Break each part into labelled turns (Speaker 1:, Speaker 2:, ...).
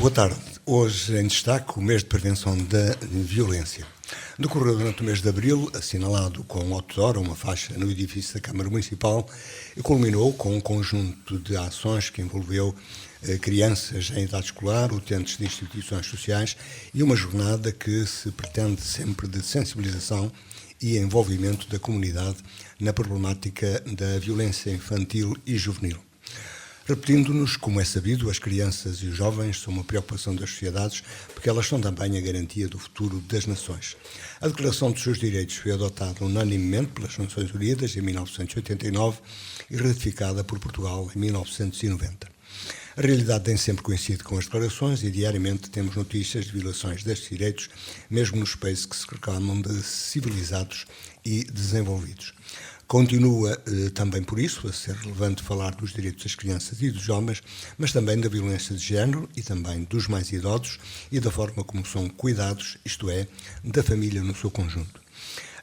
Speaker 1: Boa tarde. Hoje em destaque o mês de prevenção da violência. Decorreu durante o mês de abril, assinalado com outdoor, uma faixa no edifício da Câmara Municipal, e culminou com um conjunto de ações que envolveu crianças em idade escolar, utentes de instituições sociais e uma jornada que se pretende sempre de sensibilização e envolvimento da comunidade na problemática da violência infantil e juvenil. Repetindo-nos, como é sabido, as crianças e os jovens são uma preocupação das sociedades porque elas são também a garantia do futuro das nações. A Declaração dos seus Direitos foi adotada unanimemente pelas Nações Unidas em 1989 e ratificada por Portugal em 1990. A realidade nem sempre coincide com as declarações e diariamente temos notícias de violações destes direitos, mesmo nos países que se reclamam de civilizados e desenvolvidos. Continua também por isso a ser relevante falar dos direitos das crianças e dos jovens, mas também da violência de género e também dos mais idosos e da forma como são cuidados, isto é, da família no seu conjunto.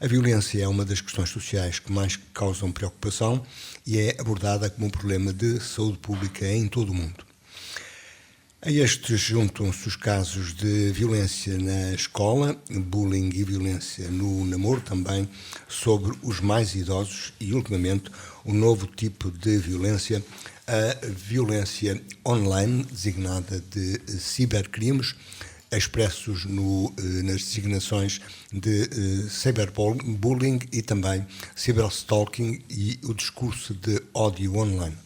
Speaker 1: A violência é uma das questões sociais que mais causam preocupação e é abordada como um problema de saúde pública em todo o mundo. A estes juntam-se os casos de violência na escola, bullying e violência no namoro também sobre os mais idosos e, ultimamente, um novo tipo de violência, a violência online, designada de cibercrimes, expressos nas designações de cyberbullying e também cyberstalking e o discurso de ódio online.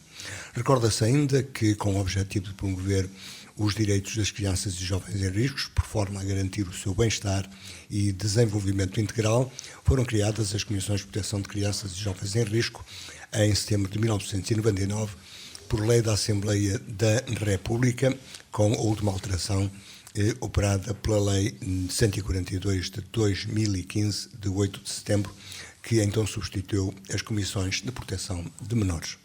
Speaker 1: Recorda-se ainda que, com o objetivo de promover os direitos das crianças e jovens em riscos, por forma a garantir o seu bem-estar e desenvolvimento integral, foram criadas as Comissões de Proteção de Crianças e Jovens em Risco em setembro de 1999, por lei da Assembleia da República, com a última alteração operada pela Lei 142 de 2015, de 8 de setembro, que então substituiu as Comissões de Proteção de Menores.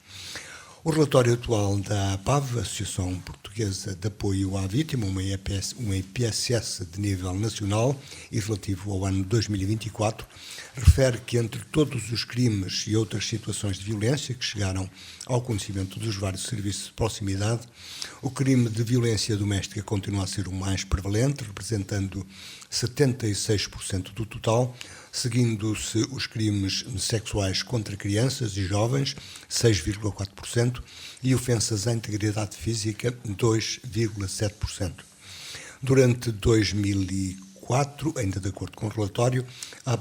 Speaker 1: O relatório atual da APAV, Associação Portuguesa de Apoio à Vítima, uma IPSS de nível nacional e relativo ao ano 2024, refere que entre todos os crimes e outras situações de violência que chegaram ao conhecimento dos vários serviços de proximidade, o crime de violência doméstica continua a ser o mais prevalente, representando 76% do total, seguindo-se os crimes sexuais contra crianças e jovens, 6,4%, e ofensas à integridade física, 2,7%. Durante 2004, ainda de acordo com o relatório, a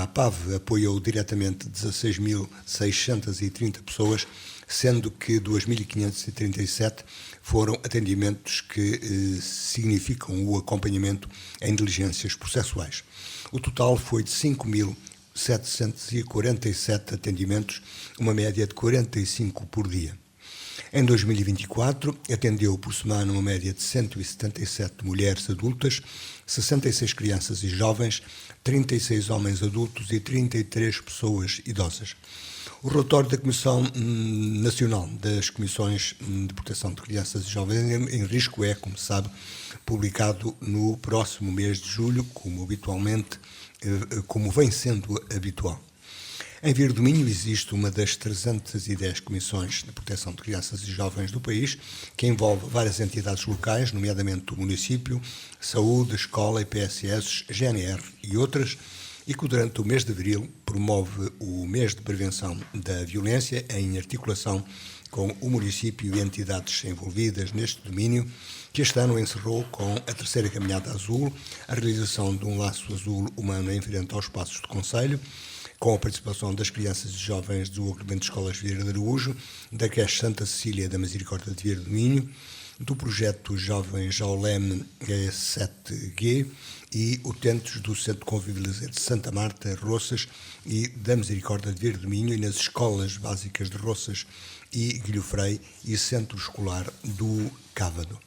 Speaker 1: APAV apoiou diretamente 16.630 pessoas, sendo que 2.537 foram atendimentos que significam o acompanhamento em diligências processuais. O total foi de 5.747 atendimentos, uma média de 45 por dia. Em 2024, atendeu por semana uma média de 177 mulheres adultas, 66 crianças e jovens, 36 homens adultos e 33 pessoas idosas. O relatório da Comissão Nacional das Comissões de Proteção de Crianças e Jovens em Risco é, como se sabe, publicado no próximo mês de julho, como vem sendo habitual. Em Vir do Minho existe uma das 310 comissões de proteção de crianças e jovens do país, que envolve várias entidades locais, nomeadamente o município, saúde, escola, IPSS, GNR e outras, e que durante o mês de abril promove o mês de prevenção da violência em articulação com o município e entidades envolvidas neste domínio, que este ano encerrou com a terceira Caminhada Azul, a realização de um laço azul humano em frente aos Passos do Concelho, com a participação das crianças e jovens do agrupamento de escolas Vieira de Araújo, da creche Santa Cecília da Misericórdia de Vieira do Minho, do projeto Jovens ao Leme 7G e utentes do Centro de Convivência de Santa Marta, Roças e da Misericórdia de Vieira do Minho e nas escolas básicas de Roças e Guilhofrei e Centro Escolar do Cávado.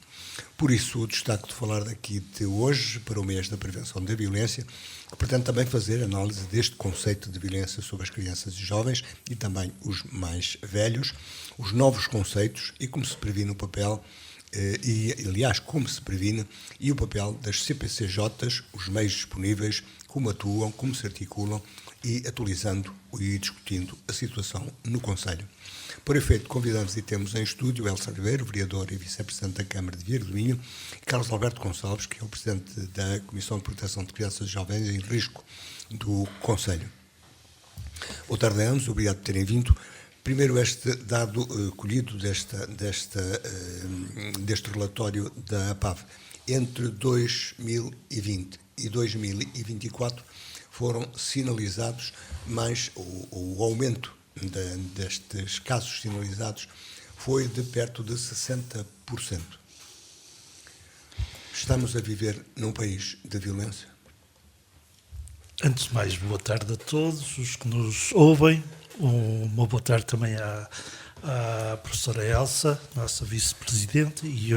Speaker 1: Por isso, o destaque de falar daqui de hoje, para o mês da prevenção da violência, que pretende também fazer análise deste conceito de violência sobre as crianças e jovens e também os mais velhos, os novos conceitos e como se previne o papel, como se previne e o papel das CPCJs, os meios disponíveis, como atuam, como se articulam e atualizando e discutindo a situação no Conselho. Por efeito, convidamos e temos em estúdio Elsa Ribeiro, vereador e vice-presidente da Câmara de Vieira do Minho, e Carlos Alberto Gonçalves, que é o presidente da Comissão de Proteção de Crianças e Jovens em Risco do Conselho. Boa tarde a ambos, obrigado por terem vindo. Primeiro, este dado colhido deste relatório da APAV. Entre 2020 e 2024 foram sinalizados mais, o aumento destes casos sinalizados foi de perto de 60%. Estamos a viver num país de violência?
Speaker 2: Antes de mais, boa tarde a todos os que nos ouvem. Uma boa tarde também à professora Elsa, nossa vice-presidente, e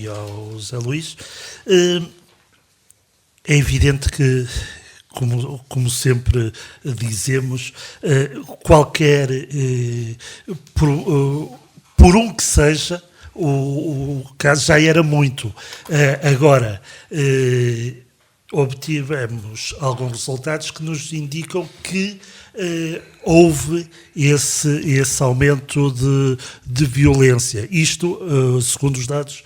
Speaker 2: ao Zé Luís. É evidente que, como sempre dizemos, qualquer, por um que seja, o caso já era muito. Agora, obtivemos alguns resultados que nos indicam que houve esse aumento de violência. Isto, segundo os dados,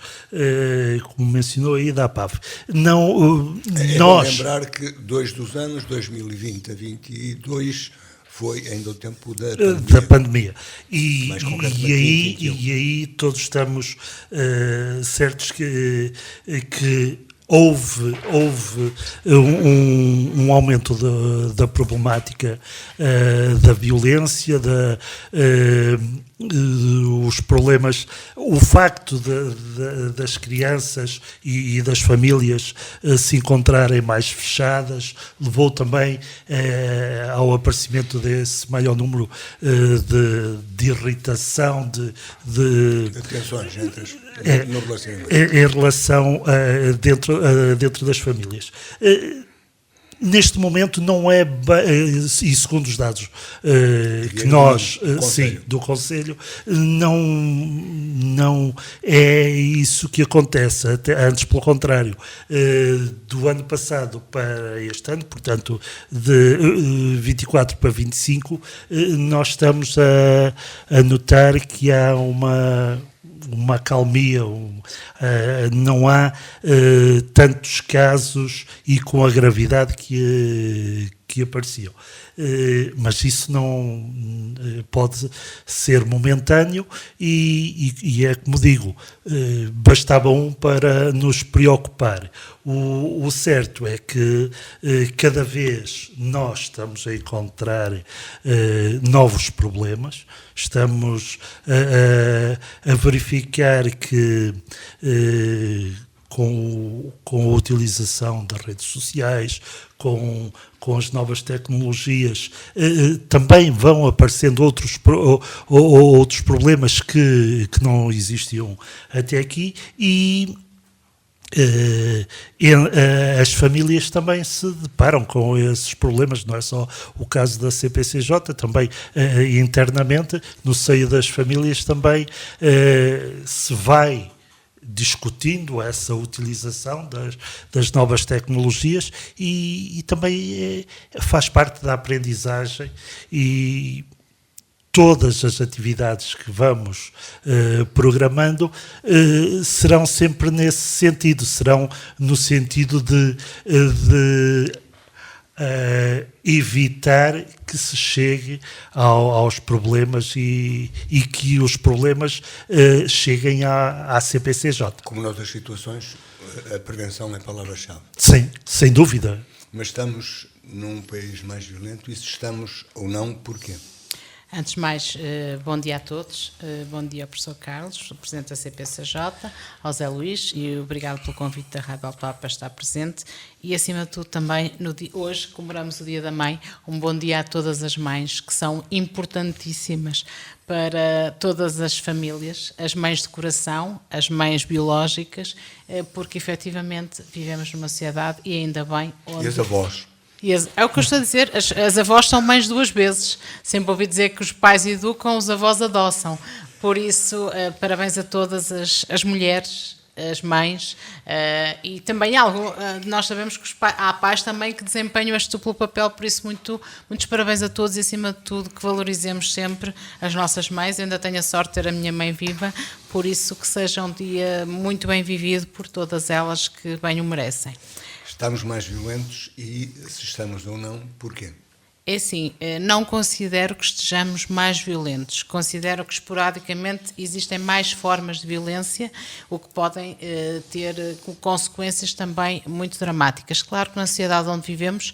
Speaker 2: como mencionou aí, da APAV. Não,
Speaker 1: nós... lembrar que 2 dos anos, 2020 a 2022, foi ainda o tempo da pandemia.
Speaker 2: E aí todos estamos certos que houve um aumento da problemática da violência, os problemas, o facto das crianças e das famílias se encontrarem mais fechadas, levou também ao aparecimento desse maior número de irritação, de tensões no relacionamento. Em relação dentro das famílias. Neste momento não é, e segundo os dados que nós, do Conselho, não é isso que acontece, antes pelo contrário, do ano passado para este ano, portanto de 24 para 25, nós estamos a notar que há uma acalmia, não há tantos casos e com a gravidade que apareciam. Mas isso não pode ser momentâneo e é como digo, bastava um para nos preocupar. O certo é que cada vez nós estamos a encontrar novos problemas, estamos a verificar que com a utilização das redes sociais, com as novas tecnologias, também vão aparecendo outros problemas que não existiam até aqui e as famílias também se deparam com esses problemas, não é só o caso da CPCJ, também internamente, no seio das famílias também se vai discutindo essa utilização das novas tecnologias e também faz parte da aprendizagem e todas as atividades que vamos programando serão sempre nesse sentido, serão no sentido de evitar que se chegue aos problemas e que os problemas cheguem à CPCJ.
Speaker 1: Como noutras situações, a prevenção é a palavra-chave.
Speaker 2: Sim, sem dúvida.
Speaker 1: Mas estamos num país mais violento e se estamos ou não, porquê?
Speaker 3: Antes de mais, bom dia a todos, bom dia ao professor Carlos, o presidente da CPCJ, ao Zé Luís, e obrigado pelo convite da Rádio Alpar para estar presente. E, acima de tudo, também, hoje comemoramos o Dia da Mãe, um bom dia a todas as mães, que são importantíssimas para todas as famílias, as mães de coração, as mães biológicas, porque, efetivamente, vivemos numa sociedade, e ainda bem...
Speaker 1: E as avós?
Speaker 3: É o que eu estou a dizer, as avós são mães duas vezes. Sempre ouvi dizer que os pais educam, os avós adoçam. Por isso, parabéns a todas as mulheres as mães, e também nós sabemos que há pais também que desempenham este duplo papel, por isso muitos parabéns a todos e acima de tudo que valorizemos sempre as nossas mães. Eu ainda tenho a sorte de ter a minha mãe viva, por isso que seja um dia muito bem vivido por todas elas que bem o merecem.
Speaker 1: Estamos mais violentos e se estamos ou não, porquê?
Speaker 3: É assim, não considero que estejamos mais violentos, considero que esporadicamente existem mais formas de violência, o que podem ter consequências também muito dramáticas. Claro que na sociedade onde vivemos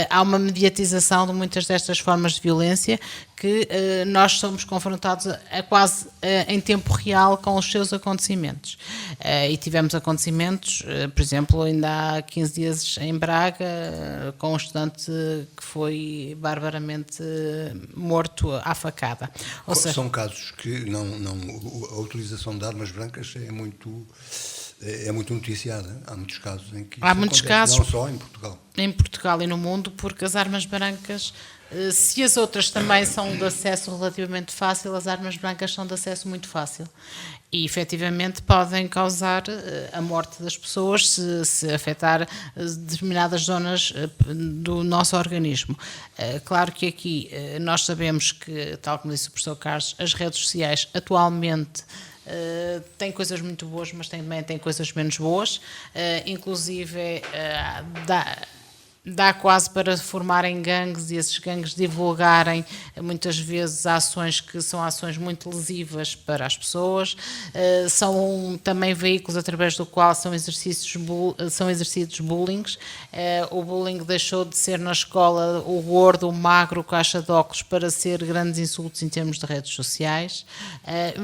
Speaker 3: há uma mediatização de muitas destas formas de violência que nós somos confrontados quase em tempo real com os seus acontecimentos. E tivemos acontecimentos, por exemplo, ainda há 15 dias em Braga, com um estudante que foi barbaramente morto à facada. Ou seja,
Speaker 1: são casos que a utilização de armas brancas é muito noticiada. Há muitos casos em que isso acontece, não só em Portugal.
Speaker 3: Em Portugal e no mundo, porque as armas brancas, se as outras também são de acesso relativamente fácil, as armas brancas são de acesso muito fácil. E, efetivamente, podem causar a morte das pessoas se afetar determinadas zonas do nosso organismo. Claro que aqui nós sabemos que, tal como disse o professor Carlos, as redes sociais atualmente tem coisas muito boas, mas também tem coisas menos boas, inclusive dá quase para formarem gangues e esses gangues divulgarem muitas vezes ações que são ações muito lesivas para as pessoas, são também veículos através do qual são exercidos bullying. O bullying deixou de ser na escola o gordo, o magro, caixa de óculos, para ser grandes insultos em termos de redes sociais.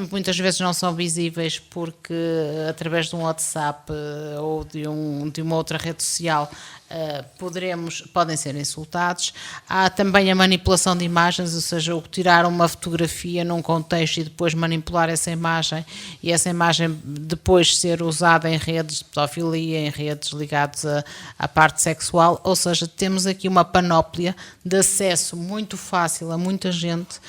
Speaker 3: Muitas vezes não são visíveis porque através de um WhatsApp ou de uma outra rede social podem ser insultados. Há também a manipulação de imagens, ou seja, o tirar uma fotografia num contexto e depois manipular essa imagem, e essa imagem depois ser usada em redes de pedofilia, em redes ligadas à parte sexual. Ou seja, temos aqui uma panóplia de acesso muito fácil a muita gente,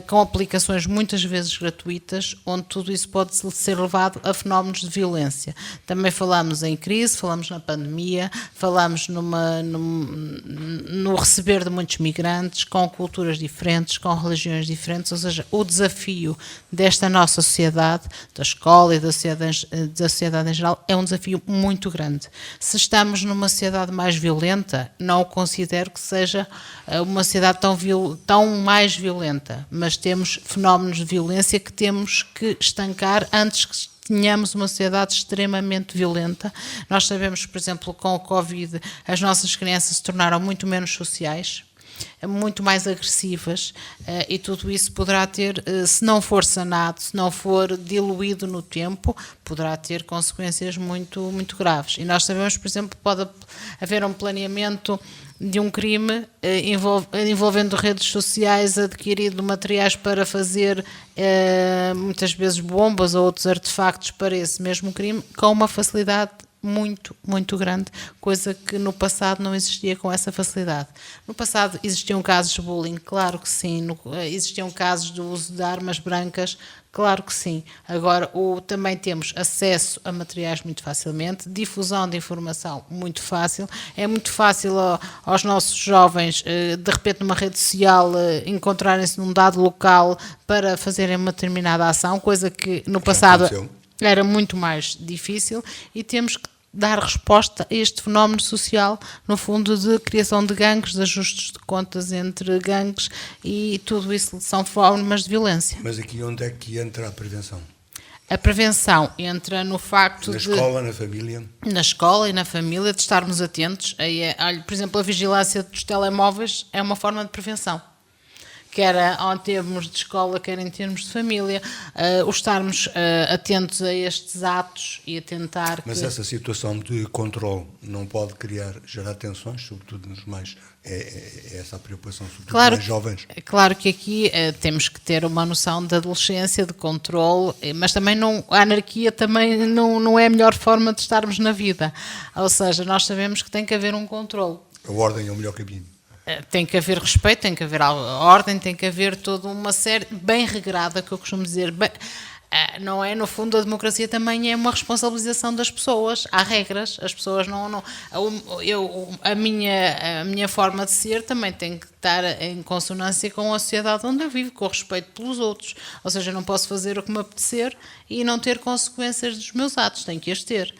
Speaker 3: com aplicações muitas vezes gratuitas, onde tudo isso pode ser levado a fenómenos de violência. Também falamos em crise, falamos na pandemia, falamos no receber de muitos migrantes, com culturas diferentes, com religiões diferentes. Ou seja, o desafio desta nossa sociedade, da escola e da sociedade em geral, é um desafio muito grande. Se estamos numa sociedade mais violenta, não considero que seja uma sociedade tão mais violenta, mas temos fenómenos de violência que temos que estancar antes que tenhamos uma sociedade extremamente violenta. Nós sabemos, por exemplo, com o Covid, as nossas crianças se tornaram muito menos sociais, muito mais agressivas, e tudo isso poderá ter, se não for sanado, se não for diluído no tempo, poderá ter consequências muito, muito graves. E nós sabemos, por exemplo, pode haver um planeamento de um crime envolvendo redes sociais, adquirido materiais para fazer muitas vezes bombas ou outros artefactos para esse mesmo crime, com uma facilidade muito, muito grande, coisa que no passado não existia com essa facilidade. No passado existiam casos de bullying, claro que sim, existiam casos do uso de armas brancas, claro que sim. Agora também temos acesso a materiais muito facilmente, difusão de informação muito fácil. É muito fácil aos nossos jovens, de repente numa rede social, encontrarem-se num dado local para fazerem uma determinada ação, coisa que no passado era muito mais difícil, e temos que dar resposta a este fenómeno social, no fundo, de criação de gangues, de ajustes de contas entre gangues, e tudo isso são formas de violência.
Speaker 1: Mas aqui onde é que entra a prevenção?
Speaker 3: A prevenção entra no facto
Speaker 1: na escola, na família? Na
Speaker 3: escola e na família, de estarmos atentos. Por exemplo, a vigilância dos telemóveis é uma forma de prevenção, quer em termos de escola, quer em termos de família, o estarmos atentos a estes atos e a tentar...
Speaker 1: Mas essa situação de controle não pode gerar tensões, sobretudo nos mais... É essa a preocupação, sobretudo nos mais jovens?
Speaker 3: Claro que aqui temos que ter uma noção de adolescência, de controle, mas também a anarquia também não é a melhor forma de estarmos na vida. Ou seja, nós sabemos que tem que haver um controle.
Speaker 1: A ordem é o melhor caminho.
Speaker 3: Tem que haver respeito, tem que haver ordem, tem que haver toda uma série bem regrada, que eu costumo dizer. não é? No fundo, a democracia também é uma responsabilização das pessoas. Há regras, as pessoas não a minha forma de ser também tem que estar em consonância com a sociedade onde eu vivo, com respeito pelos outros. Ou seja, eu não posso fazer o que me apetecer e não ter consequências dos meus atos, tenho que as ter.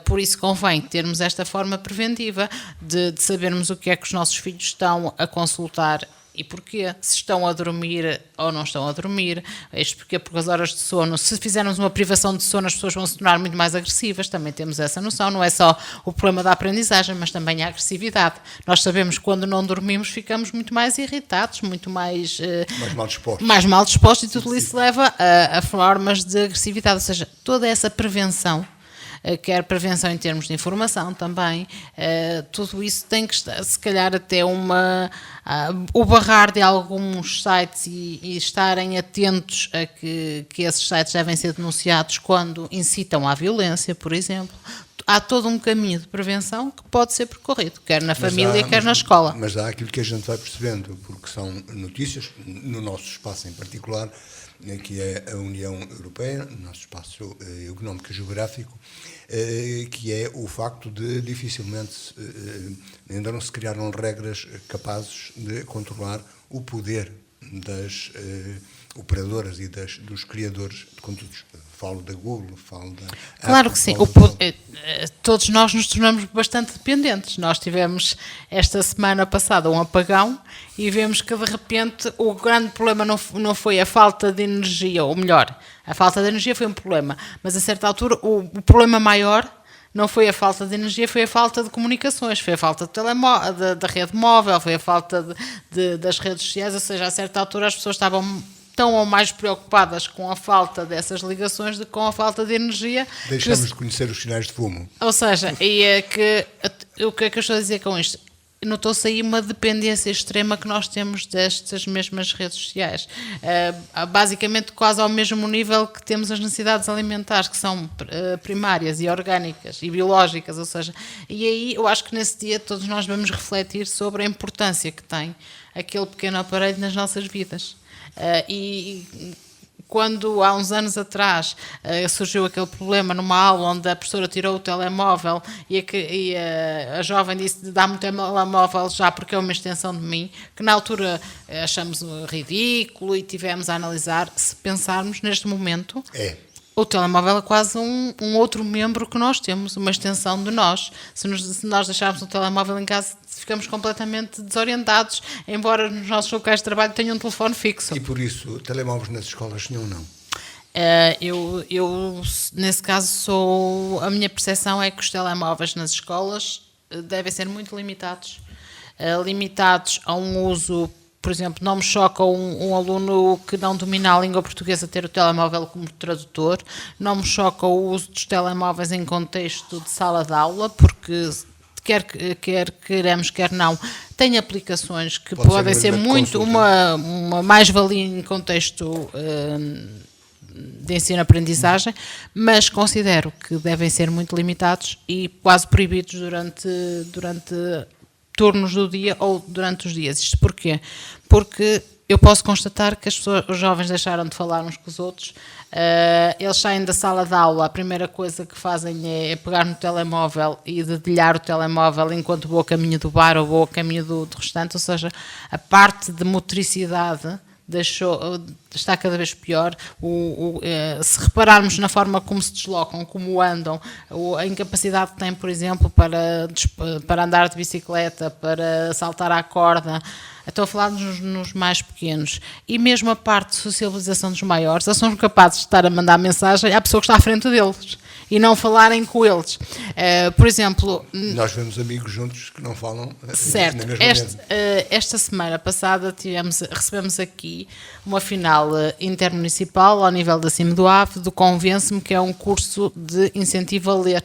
Speaker 3: Por isso convém termos esta forma preventiva de sabermos o que é que os nossos filhos estão a consultar e porquê, se estão a dormir ou não estão a dormir, isto porque as horas de sono, se fizermos uma privação de sono, as pessoas vão se tornar muito mais agressivas, também temos essa noção, não é só o problema da aprendizagem, mas também a agressividade. Nós sabemos que quando não dormimos ficamos muito mais irritados, muito mais mal dispostos e tudo isso leva a formas de agressividade, ou seja, toda essa prevenção, quer prevenção em termos de informação também, tudo isso tem que estar, se calhar até o barrar de alguns sites e estarem atentos a que esses sites devem ser denunciados quando incitam à violência, por exemplo. Há todo um caminho de prevenção que pode ser percorrido, quer na família, quer na escola.
Speaker 1: Mas há aquilo que a gente vai percebendo, porque são notícias, no nosso espaço em particular, que é a União Europeia, no nosso espaço económico e geográfico, que é o facto de dificilmente ainda não se criaram regras capazes de controlar o poder das operadoras e dos criadores de conteúdos. Falo da Google, falo da Apple.
Speaker 3: Claro que sim. Todos nós nos tornamos bastante dependentes. Nós tivemos esta semana passada um apagão e vemos que de repente o grande problema não foi a falta de energia, ou melhor, a falta de energia foi um problema, mas a certa altura o problema maior não foi a falta de energia, foi a falta de comunicações, foi a falta de da rede móvel, foi a falta das redes sociais, ou seja, a certa altura as pessoas estavam tão ou mais preocupadas com a falta dessas ligações do que com a falta de energia.
Speaker 1: Deixamos de conhecer os sinais de fumo.
Speaker 3: Ou seja, o que é que eu estou a dizer com isto? Notou-se aí uma dependência extrema que nós temos destas mesmas redes sociais. Basicamente quase ao mesmo nível que temos as necessidades alimentares, que são primárias e orgânicas e biológicas, ou seja, e aí eu acho que nesse dia todos nós vamos refletir sobre a importância que tem aquele pequeno aparelho nas nossas vidas. Quando há uns anos atrás surgiu aquele problema numa aula onde a professora tirou o telemóvel e a jovem disse: dá-me o telemóvel já porque é uma extensão de mim, que na altura achamos ridículo e tivemos a analisar. Se pensarmos neste momento, o telemóvel é quase um outro membro que nós temos, uma extensão de nós. Se nós deixarmos o telemóvel em casa, ficamos completamente desorientados, embora nos nossos locais de trabalho tenham um telefone fixo.
Speaker 1: E por isso, telemóveis nas escolas nenhum não?
Speaker 3: Eu nesse caso, a minha percepção é que os telemóveis nas escolas devem ser muito limitados. Limitados a um uso. Por exemplo, não me choca um aluno que não domina a língua portuguesa ter o telemóvel como tradutor, não me choca o uso dos telemóveis em contexto de sala de aula, porque quer queiramos, quer não, tem aplicações que podem ser muito uma mais-valia em contexto de ensino-aprendizagem, mas considero que devem ser muito limitados e quase proibidos durante turnos do dia ou durante os dias. Isto porquê? Porque eu posso constatar que os jovens deixaram de falar uns com os outros, eles saem da sala de aula, a primeira coisa que fazem é pegar no telemóvel e dedilhar o telemóvel enquanto vou a caminho do bar ou vou a caminho do restante, ou seja, a parte de motricidade está cada vez pior. Se repararmos na forma como se deslocam, como andam, a incapacidade que têm, por exemplo, para andar de bicicleta, para saltar à corda, estou a falar nos mais pequenos, e mesmo a parte de socialização dos maiores, eles são capazes de estar a mandar mensagem à pessoa que está à frente deles e não falarem com eles. Por exemplo...
Speaker 1: Nós vemos amigos juntos que não falam
Speaker 3: certo.
Speaker 1: na mesma
Speaker 3: Esta semana passada recebemos aqui uma final intermunicipal ao nível da Cime do Ave, do Convence-me, que é um curso de incentivo a ler.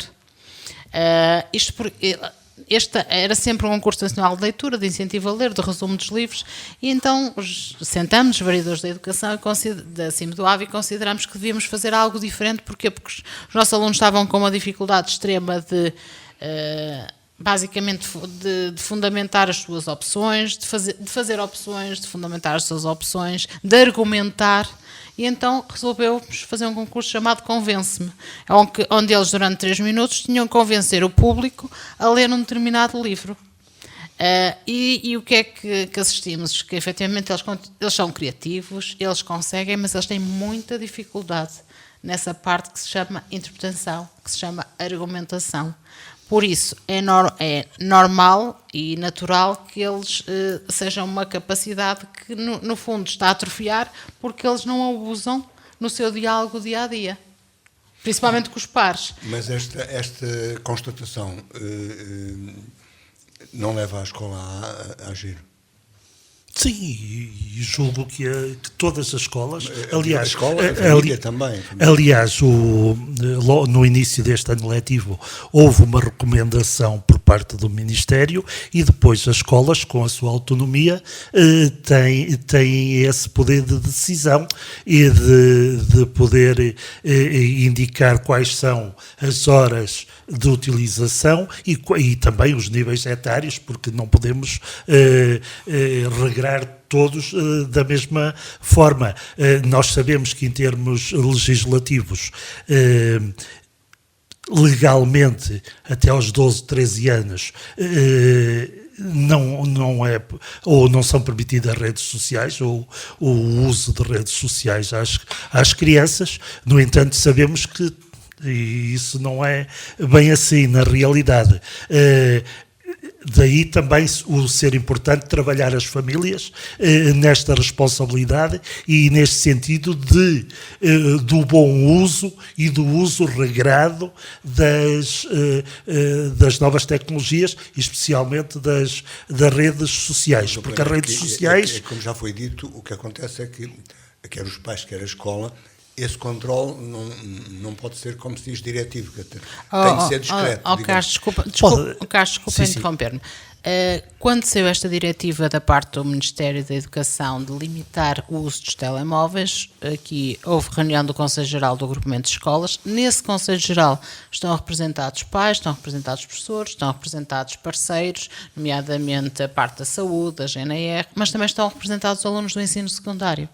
Speaker 3: Este era sempre um concurso nacional de leitura, de incentivo a ler, de resumo dos livros, e então sentamos, os vereadores da educação da Cime do Ave, e consideramos que devíamos fazer algo diferente. Porquê? Porque os nossos alunos estavam com uma dificuldade extrema de basicamente de fundamentar as suas opções, de fazer opções, de fundamentar as suas opções, de argumentar. E então resolvemos fazer um concurso chamado Convence-me, onde eles durante 3 minutos tinham que convencer o público a ler um determinado livro. E o que é que assistimos? Que efetivamente eles são criativos, eles conseguem, mas eles têm muita dificuldade nessa parte que se chama interpretação, que se chama argumentação. Por isso, é normal e natural que eles sejam uma capacidade que, no fundo, está a atrofiar porque eles não a usam no seu diálogo dia-a-dia, principalmente com os pares.
Speaker 1: Mas esta constatação não leva a escola a agir?
Speaker 2: Sim, e julgo que todas as escolas, aliás,
Speaker 1: a escola, a família também.
Speaker 2: Aliás, no início deste ano letivo houve uma recomendação por parte do Ministério e depois as escolas, com a sua autonomia, têm esse poder de decisão e de poder indicar quais são as horas de utilização e também os níveis etários, porque não podemos regrar todos da mesma forma. Nós sabemos que em termos legislativos, legalmente, até aos 12, 13 anos, não são permitidas redes sociais ou o uso de redes sociais às crianças. No entanto, sabemos que isso não é bem assim na realidade. Daí também o ser importante trabalhar as famílias nesta responsabilidade e neste sentido do bom uso e do uso regrado das novas tecnologias, especialmente das redes sociais. Porque as redes sociais...
Speaker 1: Como já foi dito, o que acontece é que quer os pais, quer a escola, esse controle não pode ser, como se diz, diretivo, tem de ser discreto.
Speaker 3: Carlos, desculpa interromper-me. Quando saiu esta diretiva da parte do Ministério da Educação de limitar o uso dos telemóveis, aqui houve reunião do Conselho Geral do Agrupamento de Escolas. Nesse Conselho Geral estão representados pais, estão representados professores, estão representados parceiros, nomeadamente a parte da saúde, da GNR, mas também estão representados os alunos do ensino secundário.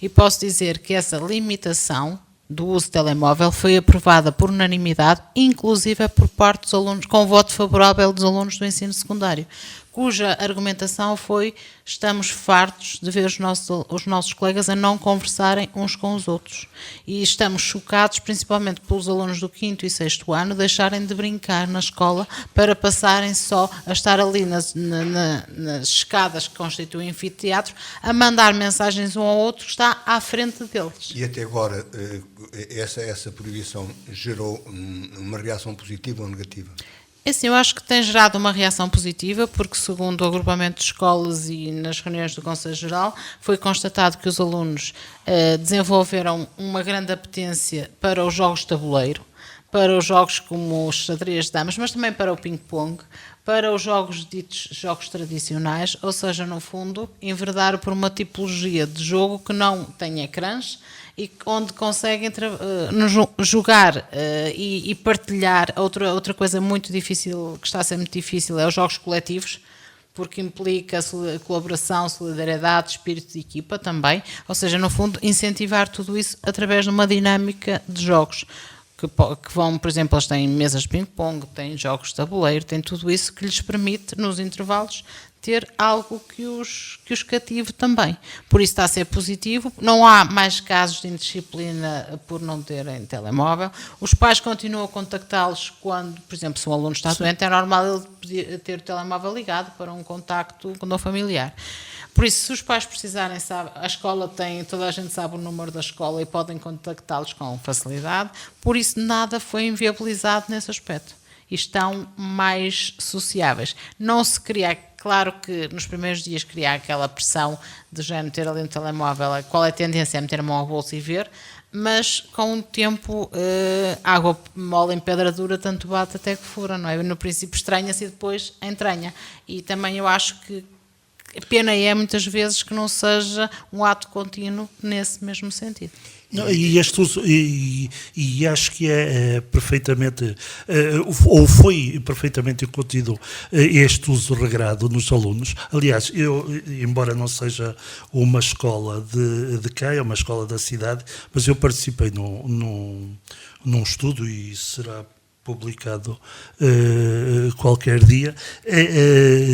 Speaker 3: E posso dizer que essa limitação do uso de telemóvel foi aprovada por unanimidade, inclusive por parte dos alunos, com voto favorável dos alunos do ensino secundário, cuja argumentação foi: estamos fartos de ver os nossos colegas a não conversarem uns com os outros. E estamos chocados, principalmente pelos alunos do 5º e 6º ano, deixarem de brincar na escola para passarem só a estar ali nas escadas que constituem o anfiteatro, a mandar mensagens um ao outro que está à frente deles.
Speaker 1: E até agora, essa proibição gerou uma reação positiva ou negativa?
Speaker 3: Assim, eu acho que tem gerado uma reação positiva, porque segundo o agrupamento de escolas e nas reuniões do Conselho Geral, foi constatado que os alunos desenvolveram uma grande apetência para os jogos de tabuleiro, para os jogos como os xadrez de damas, mas também para o ping-pong, para os jogos ditos jogos tradicionais, ou seja, no fundo, enverdar por uma tipologia de jogo que não tem ecrãs, e onde conseguem jogar e partilhar. Outra coisa muito difícil, que está a ser muito difícil, é os jogos coletivos, porque implica colaboração, solidariedade, espírito de equipa também, ou seja, no fundo, incentivar tudo isso através de uma dinâmica de jogos. Que vão, por exemplo, eles têm mesas de ping-pong, têm jogos de tabuleiro, têm tudo isso que lhes permite, nos intervalos, ter algo que os cative também. Por isso está a ser positivo. Não há mais casos de indisciplina por não terem telemóvel. Os pais continuam a contactá-los quando, por exemplo, se um aluno está doente, é normal ele ter o telemóvel ligado para um contacto com o familiar. Por isso, se os pais precisarem, a escola tem, toda a gente sabe o número da escola e podem contactá-los com facilidade. Por isso, nada foi inviabilizado nesse aspecto. E estão mais sociáveis. Não se cria, claro que nos primeiros dias cria aquela pressão de já meter ali no telemóvel, qual é a tendência? É meter a mão ao bolso e ver, mas com o tempo, água mole em pedra dura, tanto bate até que fura, não é? No princípio estranha-se e depois entranha. E também eu acho que Pena é muitas vezes que não seja um ato contínuo nesse mesmo sentido.
Speaker 2: Não, e acho que é perfeitamente, ou foi perfeitamente incutido este uso regrado nos alunos. Aliás, eu, embora não seja uma escola de cá, é uma escola da cidade, mas eu participei num estudo, e será publicado qualquer dia,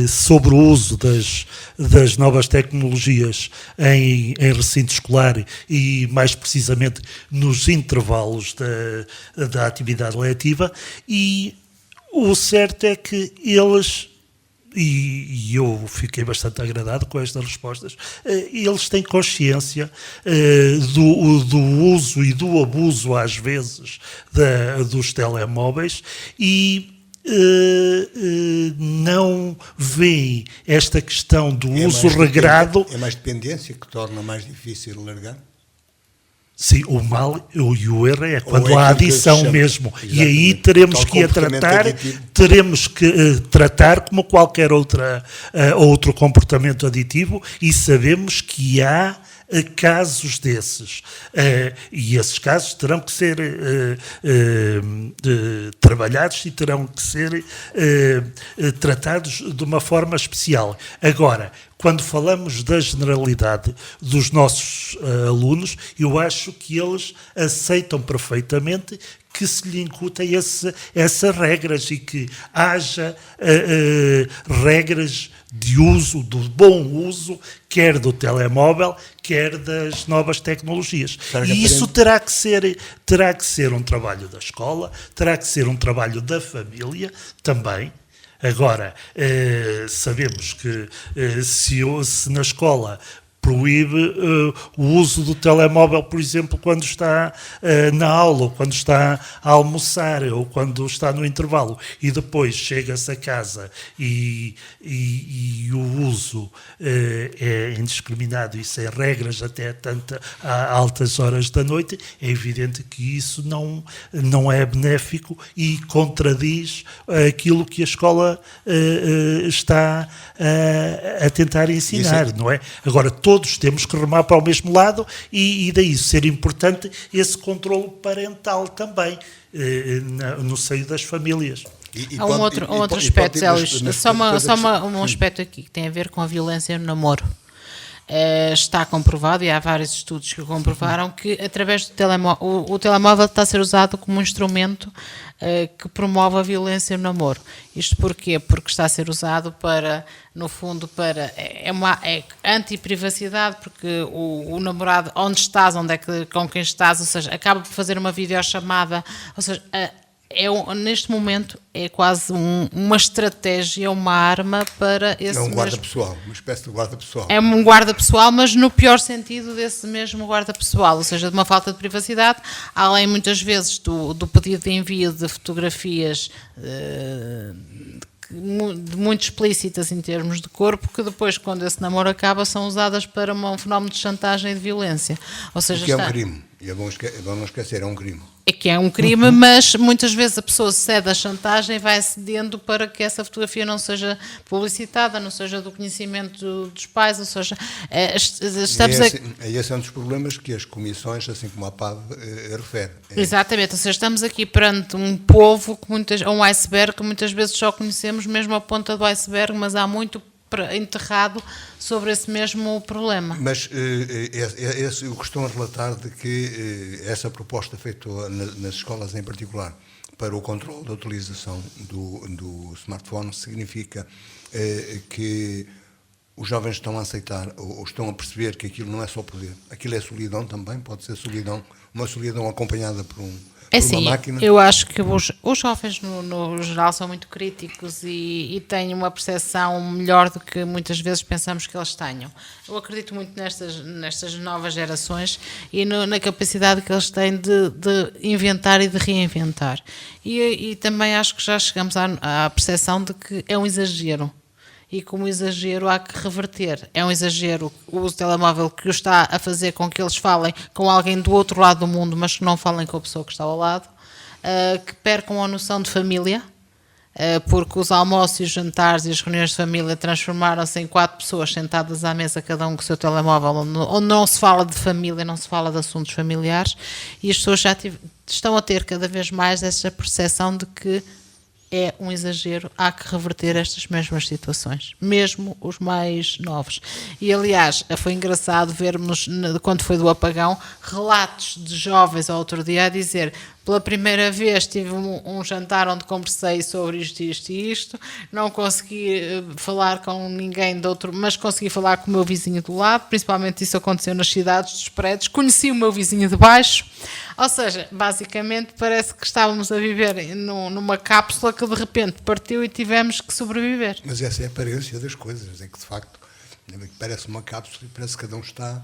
Speaker 2: sobre o uso das novas tecnologias em recinto escolar e, mais precisamente, nos intervalos da atividade letiva, e o certo é que eles... E eu fiquei bastante agradado com estas respostas. Eles têm consciência do uso e do abuso, às vezes, dos telemóveis, e não veem esta questão do uso regrado.
Speaker 1: É mais dependência que torna mais difícil largar?
Speaker 2: Sim, o mal e o erro é quando há
Speaker 1: aquilo que
Speaker 2: adição
Speaker 1: se chama.
Speaker 2: mesmo.
Speaker 1: Exatamente.
Speaker 2: E aí teremos
Speaker 1: Tal
Speaker 2: que
Speaker 1: comportamento aditivo.
Speaker 2: teremos que tratar como qualquer outro comportamento aditivo, e sabemos que há casos desses. E esses casos terão que ser trabalhados e terão que ser tratados de uma forma especial. Agora, quando falamos da generalidade dos nossos alunos, eu acho que eles aceitam perfeitamente que se lhe incutem essas regras, e que haja regras de uso, do bom uso, quer do telemóvel, quer das novas tecnologias. E isso terá que ser um trabalho da escola, terá que ser um trabalho da família também. Agora, sabemos que se na escola proíbe o uso do telemóvel, por exemplo, quando está na aula, ou quando está a almoçar, ou quando está no intervalo, e depois chega-se a casa e o uso é indiscriminado e sem regras até a altas horas da noite, é evidente que isso não é benéfico e contradiz aquilo que a escola está a tentar ensinar, não é? Agora, todos temos que remar para o mesmo lado, e daí ser importante esse controle parental também no seio das famílias.
Speaker 3: Há um outro aspecto, Zé Luís, um aspecto aqui que tem a ver com a violência no namoro. Está comprovado, e há vários estudos que comprovaram, que através do telemóvel, o telemóvel está a ser usado como um instrumento que promove a violência no namoro. Isto porquê? Porque está a ser usado para, no fundo, é anti-privacidade, porque o namorado, onde estás, com quem estás, ou seja, acaba por fazer uma videochamada, ou seja, neste momento é quase uma estratégia, uma arma para esse mesmo...
Speaker 1: É um guarda-pessoal, uma espécie de guarda-pessoal.
Speaker 3: É um guarda-pessoal, mas no pior sentido desse mesmo guarda-pessoal, ou seja, de uma falta de privacidade, além muitas vezes do pedido de envio de fotografias muito explícitas em termos de corpo, que depois, quando esse namoro acaba, são usadas para um fenómeno de chantagem e de violência. Ou seja,
Speaker 1: que é um crime, e é bom não esquecer, é um crime.
Speaker 3: É que é um crime, mas muitas vezes a pessoa cede à chantagem e vai cedendo para que essa fotografia não seja publicitada, não seja do conhecimento dos pais, ou seja,
Speaker 1: esse é um dos problemas que as comissões, assim como a PAV, refere.
Speaker 3: Exatamente, ou seja, estamos aqui perante um povo, um iceberg, que muitas vezes só conhecemos mesmo a ponta do iceberg, mas há muito enterrado sobre esse mesmo problema.
Speaker 1: Mas o que estão a relatar de que essa proposta feita nas escolas em particular para o controle da utilização do smartphone significa que os jovens estão a aceitar ou estão a perceber que aquilo não é só poder, aquilo é solidão também, pode ser solidão, uma solidão acompanhada por uma máquina.
Speaker 3: Eu acho que os jovens no geral são muito críticos e têm uma percepção melhor do que muitas vezes pensamos que eles tenham. Eu acredito muito nestas novas gerações e na capacidade que eles têm de inventar e de reinventar. E também acho que já chegamos à percepção de que é um exagero. E como exagero há que reverter. É um exagero o uso do telemóvel que está a fazer com que eles falem com alguém do outro lado do mundo, mas que não falem com a pessoa que está ao lado, que percam a noção de família, porque os almoços e os jantares e as reuniões de família transformaram-se em 4 pessoas sentadas à mesa, cada um com o seu telemóvel, onde não se fala de família, não se fala de assuntos familiares, e as pessoas estão a ter cada vez mais essa percepção de que é um exagero, há que reverter estas mesmas situações, mesmo os mais novos. E, aliás, foi engraçado vermos, quando foi do apagão, relatos de jovens ao outro dia a dizer: pela primeira vez tive um jantar onde conversei sobre isto, isto e isto, não consegui falar com ninguém de outro, mas consegui falar com o meu vizinho do lado, principalmente isso aconteceu nas cidades dos prédios, conheci o meu vizinho de baixo. Ou seja, basicamente parece que estávamos a viver numa cápsula que de repente partiu e tivemos que sobreviver.
Speaker 1: Mas essa é a aparência das coisas, é que de facto parece uma cápsula e parece que cada um está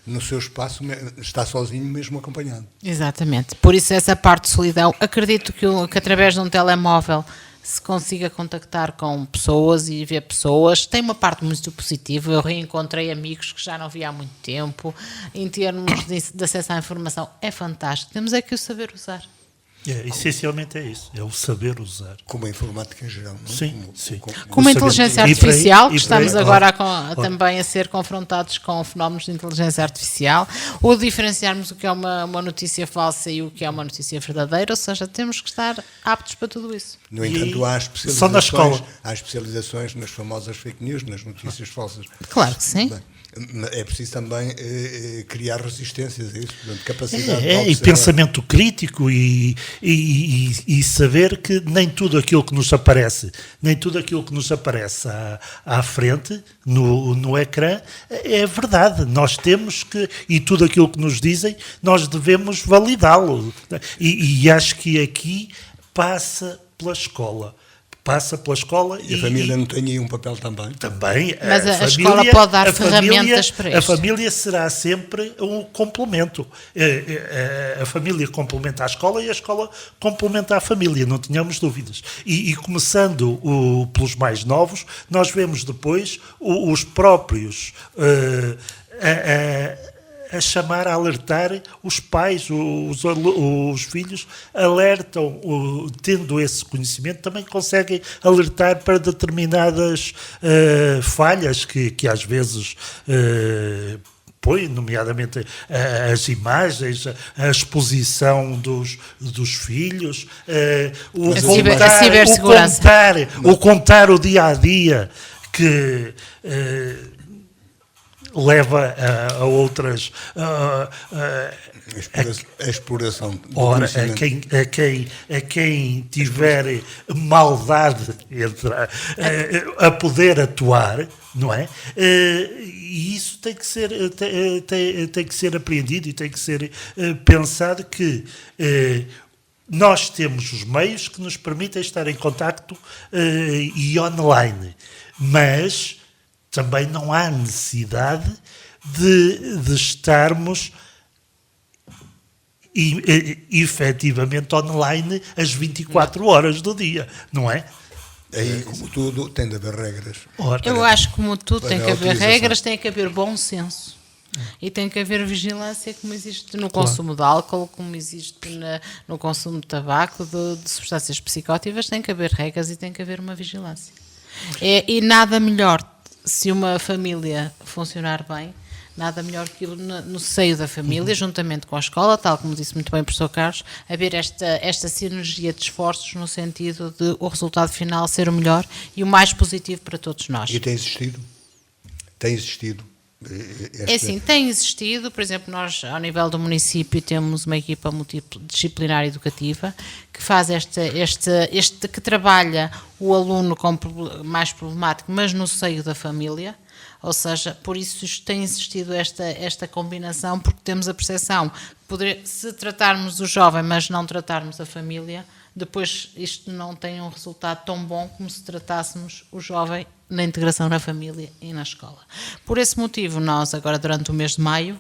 Speaker 1: no seu espaço, está sozinho, mesmo acompanhado.
Speaker 3: Exatamente. Por isso essa parte de solidão, acredito que através de um telemóvel se consiga contactar com pessoas e ver pessoas, tem uma parte muito positiva. Eu reencontrei amigos que já não via há muito tempo. Em termos de acesso à informação, é fantástico. Temos é que o saber usar.
Speaker 2: Essencialmente é isso, é o saber usar.
Speaker 1: Como a informática em geral, não é?
Speaker 2: Sim, sim.
Speaker 3: Como a inteligência artificial, que estamos agora também a ser
Speaker 2: confrontados
Speaker 3: confrontados com fenómenos de inteligência artificial, ou diferenciarmos o que é uma notícia falsa e o que é uma notícia verdadeira, ou seja, temos que estar aptos para tudo isso.
Speaker 1: No entanto,
Speaker 2: só na escola.
Speaker 1: há especializações nas famosas fake news, nas notícias falsas.
Speaker 3: Claro que sim.
Speaker 1: Bem, é preciso também criar resistências a isso, portanto, capacidade de
Speaker 2: e
Speaker 1: observar.
Speaker 2: pensamento crítico e saber que nem tudo aquilo que nos aparece à frente, no ecrã, é verdade. Nós temos que, e tudo aquilo que nos dizem, nós devemos validá-lo. E acho que aqui passa pela escola.
Speaker 1: E a família não tem aí um papel também?
Speaker 2: Também.
Speaker 3: Mas a escola pode dar ferramentas para isso.
Speaker 2: A família será sempre um complemento. A família complementa a escola e a escola complementa a família, não tenhamos dúvidas. E começando pelos mais novos, nós vemos depois os próprios a chamar, a alertar os pais, os filhos, alertam, tendo esse conhecimento, também conseguem alertar para determinadas falhas que às vezes põe, nomeadamente as imagens, a exposição dos filhos, o contar o dia-a-dia que leva a outras
Speaker 1: a exploração do
Speaker 2: ora, a quem tiver maldade a poder atuar, não é? E isso tem que ser apreendido e tem que ser pensado que nós temos os meios que nos permitem estar em contacto e online, mas também não há necessidade de estarmos efetivamente online as 24 horas do dia, não é?
Speaker 1: Aí, como tudo, tem de haver regras.
Speaker 3: Eu acho que, como tudo, tem que haver regras, tem que haver bom senso. E tem que haver vigilância, como existe no consumo de álcool, como existe no consumo de tabaco, de substâncias psicoativas, tem que haver regras e tem que haver uma vigilância. E nada melhor, se uma família funcionar bem, nada melhor que no seio da família, juntamente com a escola, tal como disse muito bem o professor Carlos, haver esta sinergia de esforços no sentido de o resultado final ser o melhor e o mais positivo para todos nós.
Speaker 1: E tem existido? Tem existido?
Speaker 3: É assim, tem existido. Por exemplo, nós, ao nível do município, temos uma equipa multidisciplinar educativa que faz que trabalha o aluno mais problemático, mas no seio da família. Ou seja, por isso tem existido esta combinação, porque temos a percepção que se tratarmos o jovem, mas não tratarmos a família, depois isto não tem um resultado tão bom como se tratássemos o jovem na integração na família e na escola. Por esse motivo, nós agora durante o mês de maio,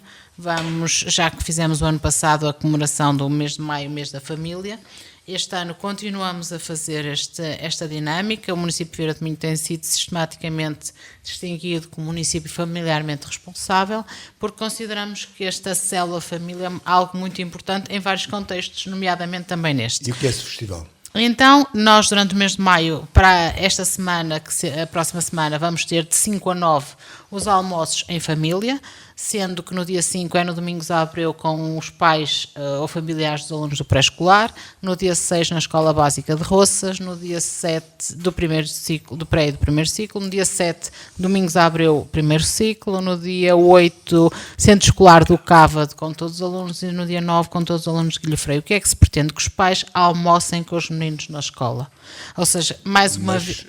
Speaker 3: já que fizemos o ano passado a comemoração do mês de maio, mês da família, este ano continuamos a fazer esta dinâmica. O município de Vieira de Minho tem sido sistematicamente distinguido como município familiarmente responsável, porque consideramos que esta célula família é algo muito importante em vários contextos, nomeadamente também neste.
Speaker 1: E o que é esse festival?
Speaker 3: Então, nós durante o mês de maio, para esta semana, a próxima semana, vamos ter de 5 a 9 os almoços em família, sendo que no dia 5 é no Domingos à Abreu com os pais ou familiares dos alunos do pré-escolar, no dia 6 na Escola Básica de Roças, no dia 7 do primeiro ciclo, do pré e do primeiro ciclo, no dia 7 Domingos à Abreu, primeiro ciclo, no dia 8 Centro Escolar do Cávado com todos os alunos e no dia 9 com todos os alunos de Guilherme. O que é que se pretende? Que os pais almocem com os meninos na escola. Ou seja, mais uma vez...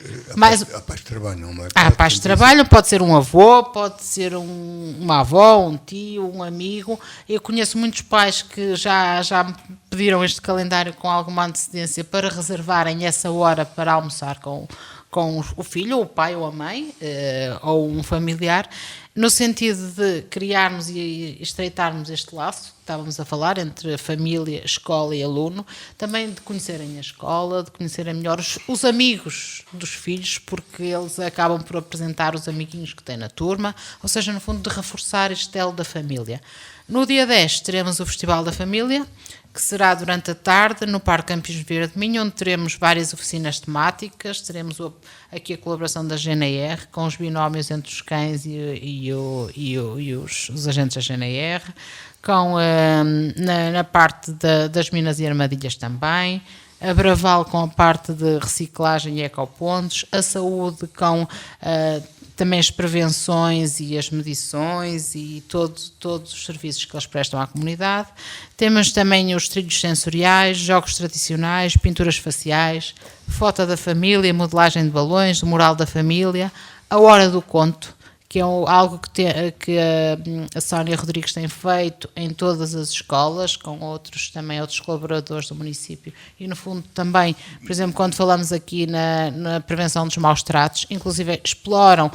Speaker 1: Há pais que trabalham, não é?
Speaker 3: Há pais que trabalham, pode ser um avô, pode ser uma avó, um tio, um amigo. Eu conheço muitos pais que já me pediram este calendário com alguma antecedência para reservarem essa hora para almoçar com o filho, ou o pai, ou a mãe, ou um familiar, no sentido de criarmos e estreitarmos este laço que estávamos a falar entre família, escola e aluno, também de conhecerem a escola, de conhecerem melhor os amigos dos filhos, porque eles acabam por apresentar os amiguinhos que têm na turma, ou seja, no fundo, de reforçar este elo da família. No dia 10 teremos o Festival da Família, que será durante a tarde no Parque Campismo Vieira de Minho, onde teremos várias oficinas temáticas, teremos aqui a colaboração da GNR, com os binómios entre os cães e os agentes da GNR, na parte das minas e armadilhas também, a Braval com a parte de reciclagem e ecopontos, a saúde com também as prevenções e as medições e todos os serviços que eles prestam à comunidade. Temos também os trilhos sensoriais, jogos tradicionais, pinturas faciais, foto da família, modelagem de balões, o mural da família, a hora do conto, que é algo que a Sónia Rodrigues tem feito em todas as escolas, com outros colaboradores do município. E, no fundo, também, por exemplo, quando falamos aqui na prevenção dos maus tratos, inclusive exploram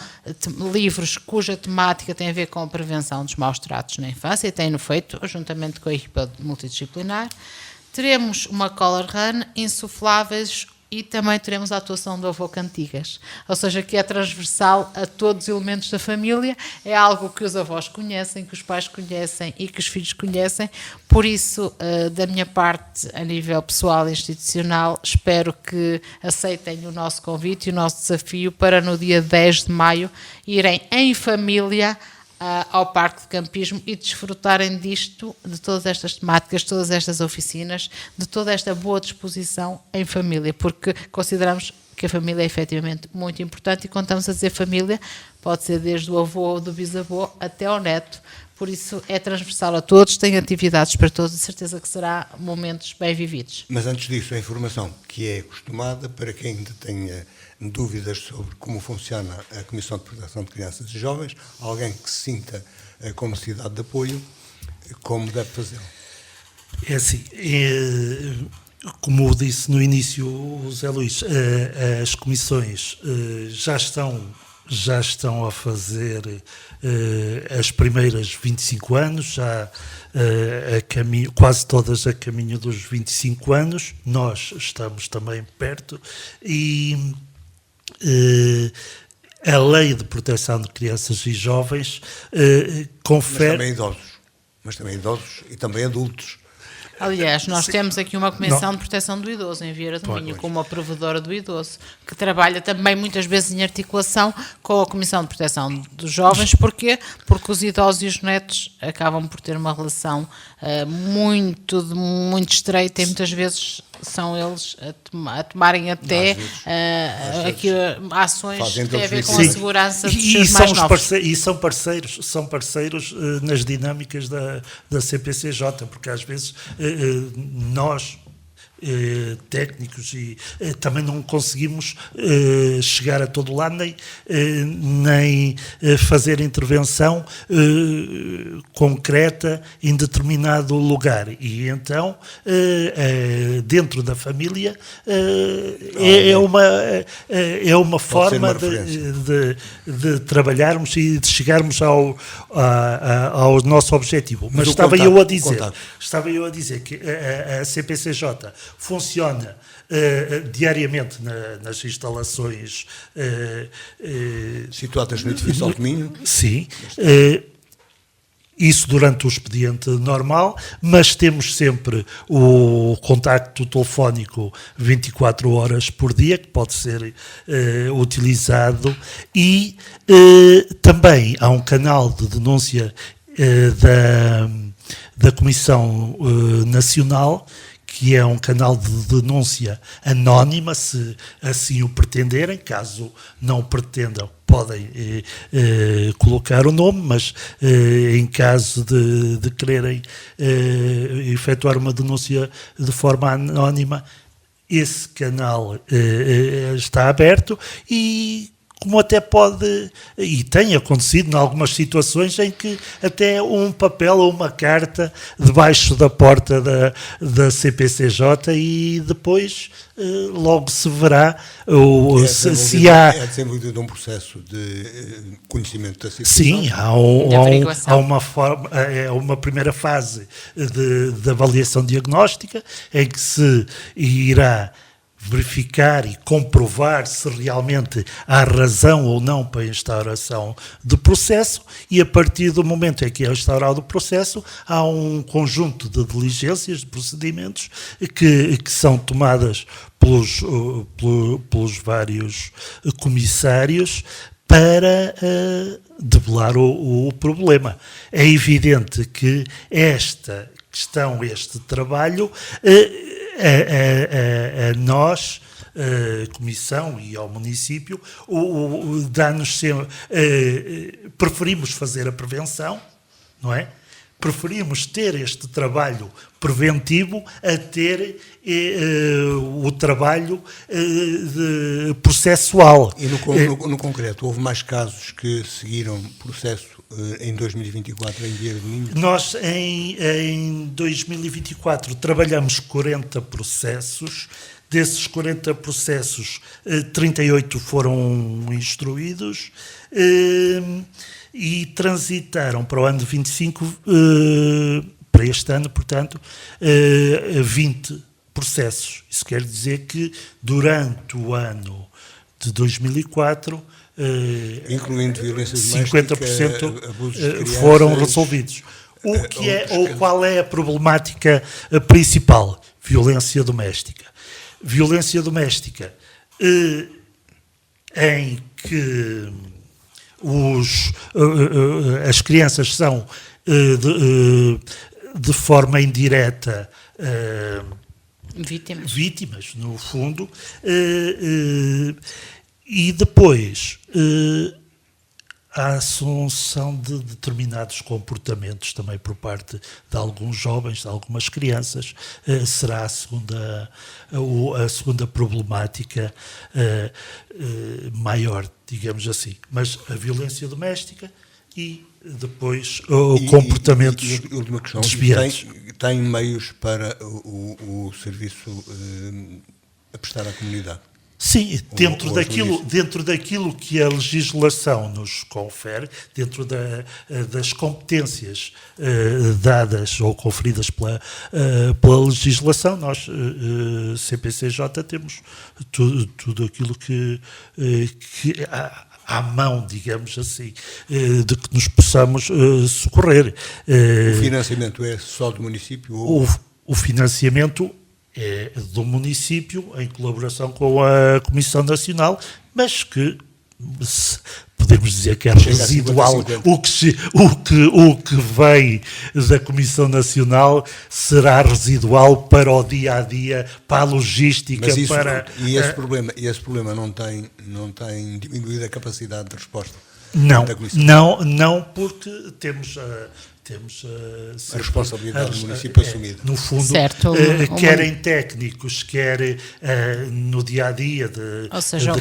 Speaker 3: livros cuja temática tem a ver com a prevenção dos maus tratos na infância, e têm-no feito, juntamente com a equipa multidisciplinar. Teremos uma color run, insufláveis, e também teremos a atuação do avô Cantigas, ou seja, que é transversal a todos os elementos da família, é algo que os avós conhecem, que os pais conhecem e que os filhos conhecem, por isso, da minha parte, a nível pessoal e institucional, espero que aceitem o nosso convite e o nosso desafio para no dia 10 de maio irem em família ao Parque de Campismo e desfrutarem disto, de todas estas temáticas, todas estas oficinas, de toda esta boa disposição em família, porque consideramos que a família é efetivamente muito importante e quando estamos a dizer família, pode ser desde o avô ou do bisavô até ao neto, por isso é transversal a todos, tem atividades para todos, de certeza que será momentos bem vividos.
Speaker 1: Mas antes disso, a informação que é costumada para quem ainda tenha dúvidas sobre como funciona a Comissão de Proteção de Crianças e Jovens, alguém que se sinta com necessidade de apoio, como deve fazê-lo?
Speaker 2: É assim, como eu disse no início, o Zé Luís, as comissões já estão a fazer as primeiras 25 anos, já quase todas a caminho dos 25 anos, nós estamos também perto e a Lei de Proteção de Crianças e Jovens confere...
Speaker 1: Mas também idosos e também adultos.
Speaker 3: Aliás, nós temos aqui uma Comissão de Proteção do Idoso em Vieira do Minho, como a provedora do idoso, que trabalha também muitas vezes em articulação com a Comissão de Proteção dos Jovens. Porquê? Porque os idosos e os netos acabam por ter uma relação muito estreita e muitas vezes são eles a tomarem até ações que têm a ver com a segurança dos seus mais novos.
Speaker 2: E são parceiros nas dinâmicas da CPCJ, porque às vezes nós, técnicos, e também não conseguimos chegar a todo lado, nem fazer intervenção concreta em determinado lugar. E então, dentro da família, é uma forma de trabalharmos e de chegarmos ao nosso objetivo. Mas estava eu a dizer que a CPCJ funciona diariamente nas instalações
Speaker 1: situadas no edifício Alto Minho.
Speaker 2: Sim. isso durante o expediente normal, mas temos sempre o contacto telefónico 24 horas por dia, que pode ser utilizado, e também há um canal de denúncia da Comissão Nacional, que é um canal de denúncia anónima, se assim o pretenderem. Caso não o pretendam, podem colocar o nome, mas em caso de quererem efetuar uma denúncia de forma anónima, esse canal está aberto e, como até pode, e tem acontecido em algumas situações em que até um papel ou uma carta debaixo da porta da CPCJ, e depois logo se verá se há...
Speaker 1: É desenvolvido um processo de conhecimento da situação.
Speaker 2: Sim, há uma primeira fase de avaliação diagnóstica, em que se irá verificar e comprovar se realmente há razão ou não para a instauração do processo, e a partir do momento em que é instaurado o processo, há um conjunto de diligências, de procedimentos que são tomadas pelos vários comissários para debelar o problema. É evidente que esta questão, este trabalho, a nós, Comissão, e ao município, dá-nos sempre, preferimos fazer a prevenção, não é? Preferimos ter este trabalho preventivo a ter o trabalho processual.
Speaker 1: E no concreto, houve mais casos que seguiram processo em 2024 em Vieira do Minho?
Speaker 2: Nós, em 2024, trabalhamos 40 processos. Desses 40 processos, 38 foram instruídos e transitaram para o ano de 25, para este ano, portanto, 20 processos. Isso quer dizer que durante o ano de 2004,
Speaker 1: incluindo violência
Speaker 2: 50%
Speaker 1: abusos de crianças,
Speaker 2: foram resolvidos. Qual é a problemática principal? Violência doméstica. Violência doméstica em que as crianças são de forma indireta vítimas, no fundo, e depois a assunção de determinados comportamentos também por parte de alguns jovens, de algumas crianças, será a segunda problemática maior, digamos assim. Mas a violência doméstica e depois comportamentos desviantes.
Speaker 1: Tem meios para o serviço a prestar à comunidade?
Speaker 2: Sim, dentro daquilo que a legislação nos confere, dentro das competências dadas ou conferidas pela legislação, nós, CPCJ, temos tudo aquilo que à mão, digamos assim, de que nos possamos socorrer.
Speaker 1: O financiamento é só do município?
Speaker 2: O financiamento é do município, em colaboração com a Comissão Nacional, mas que podemos dizer que é residual. O que vem da Comissão Nacional será residual para o dia-a-dia, para a logística.
Speaker 1: E esse problema não tem diminuído a capacidade de resposta?
Speaker 2: Não, porque temos
Speaker 1: a responsabilidade do município assumida.
Speaker 2: No fundo,
Speaker 3: certo,
Speaker 2: querem técnicos, quer no dia-a-dia de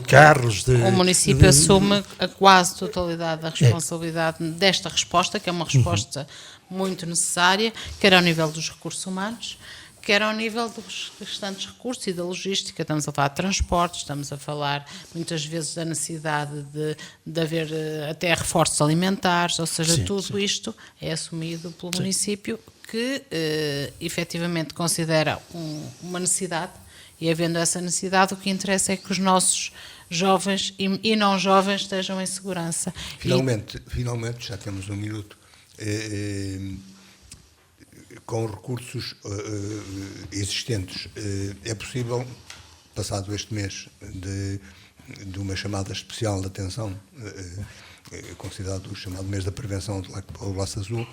Speaker 2: carros.
Speaker 3: O município assume a quase totalidade da responsabilidade desta resposta, que é uma resposta muito necessária, quer ao nível dos recursos humanos, quer ao nível dos restantes recursos e da logística. Estamos a falar de transportes, estamos a falar muitas vezes da necessidade de haver até reforços alimentares, ou seja, isto é assumido pelo município, que efetivamente considera uma necessidade, e havendo essa necessidade, o que interessa é que os nossos jovens e não jovens estejam em segurança.
Speaker 1: Finalmente, já temos um minuto. com recursos existentes, é possível, passado este mês de uma chamada especial de atenção, considerado o chamado mês da prevenção do laço azul,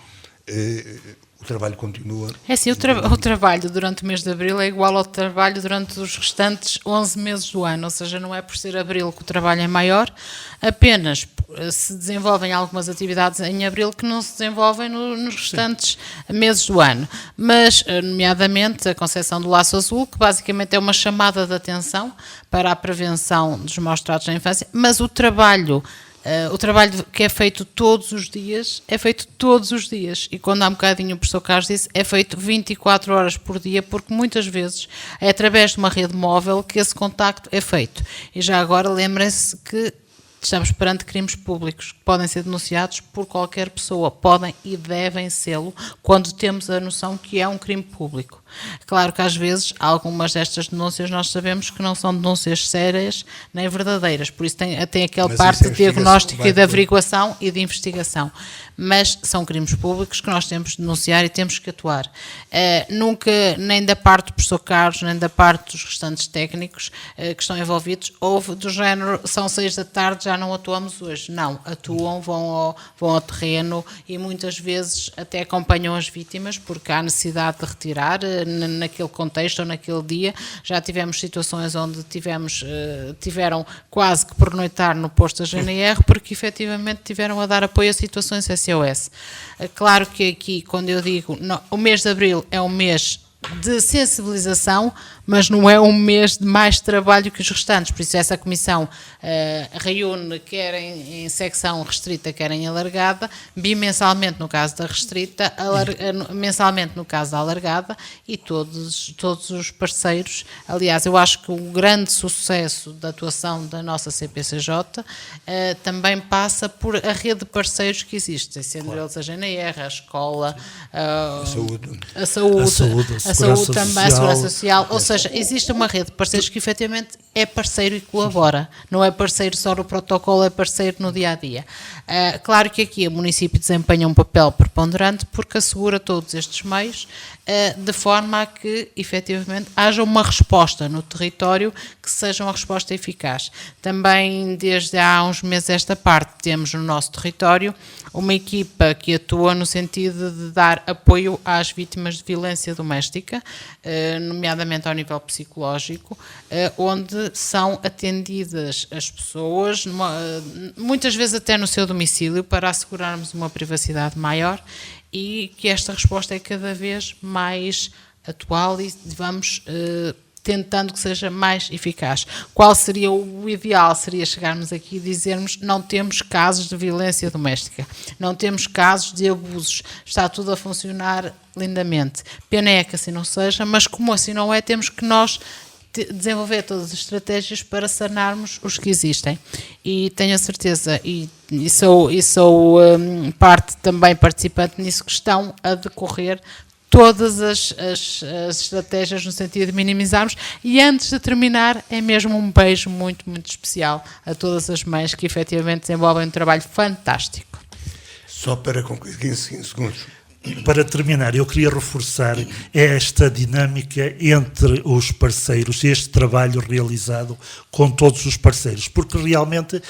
Speaker 1: o trabalho continua.
Speaker 3: É assim, o trabalho durante o mês de abril é igual ao trabalho durante os restantes 11 meses do ano, ou seja, não é por ser abril que o trabalho é maior, apenas se desenvolvem algumas atividades em abril que não se desenvolvem nos restantes meses do ano. Mas, nomeadamente, a concepção do laço azul, que basicamente é uma chamada de atenção para a prevenção dos maus tratos na infância, mas o trabalho que é feito todos os dias, é feito todos os dias. E quando há um bocadinho o professor Carlos disse, é feito 24 horas por dia, porque muitas vezes é através de uma rede móvel que esse contacto é feito. E já agora lembrem-se que estamos perante crimes públicos que podem ser denunciados por qualquer pessoa, podem e devem sê-lo quando temos a noção que é um crime público. Claro que às vezes algumas destas denúncias nós sabemos que não são denúncias sérias nem verdadeiras, por isso tem aquela parte de diagnóstico e de averiguação e de investigação, mas são crimes públicos que nós temos de denunciar e temos que atuar. Nunca, nem da parte do professor Carlos, nem da parte dos restantes técnicos que estão envolvidos, houve do género, são 6 da tarde, já não atuamos hoje. Não, atuam, vão ao terreno e muitas vezes até acompanham as vítimas porque há necessidade de retirar naquele contexto ou naquele dia. Já tivemos situações onde tiveram quase que pernoitar no posto da GNR porque efetivamente tiveram a dar apoio a situações SOS. Claro que aqui, quando eu digo, o mês de abril é um mês de sensibilização, mas não é um mês de mais trabalho que os restantes, por isso essa comissão reúne quer em secção restrita, quer em alargada, bimensalmente no caso da restrita, mensalmente no caso da alargada, e todos os parceiros. Aliás, eu acho que o grande sucesso da atuação da nossa CPCJ também passa por a rede de parceiros que existe, sendo eles a GNR, a escola, a saúde também, a segurança social, ou seja, existe uma rede de parceiros que efetivamente é parceiro e colabora, não é parceiro só no protocolo, é parceiro no dia-a-dia. Claro que aqui o município desempenha um papel preponderante porque assegura todos estes meios de forma a que efetivamente haja uma resposta no território que seja uma resposta eficaz. Também desde há uns meses esta parte temos no nosso território uma equipa que atua no sentido de dar apoio às vítimas de violência doméstica, nomeadamente ao nível psicológico, onde são atendidas as pessoas, muitas vezes até no seu domicílio, para assegurarmos uma privacidade maior e que esta resposta é cada vez mais atual e vamos tentando que seja mais eficaz. Qual seria o ideal? Seria chegarmos aqui e dizermos não temos casos de violência doméstica, não temos casos de abusos, está tudo a funcionar lindamente. Pena é que assim não seja, mas como assim não é, temos que nós desenvolver todas as estratégias para sanarmos os que existem. E tenho a certeza, e sou parte também participante nisso, que estão a decorrer todas as estratégias no sentido de minimizarmos. E antes de terminar, é mesmo um beijo muito, muito especial a todas as mães que efetivamente desenvolvem um trabalho fantástico.
Speaker 1: Só para concluir, 15 segundos.
Speaker 2: Para terminar, eu queria reforçar esta dinâmica entre os parceiros, este trabalho realizado com todos os parceiros, porque realmente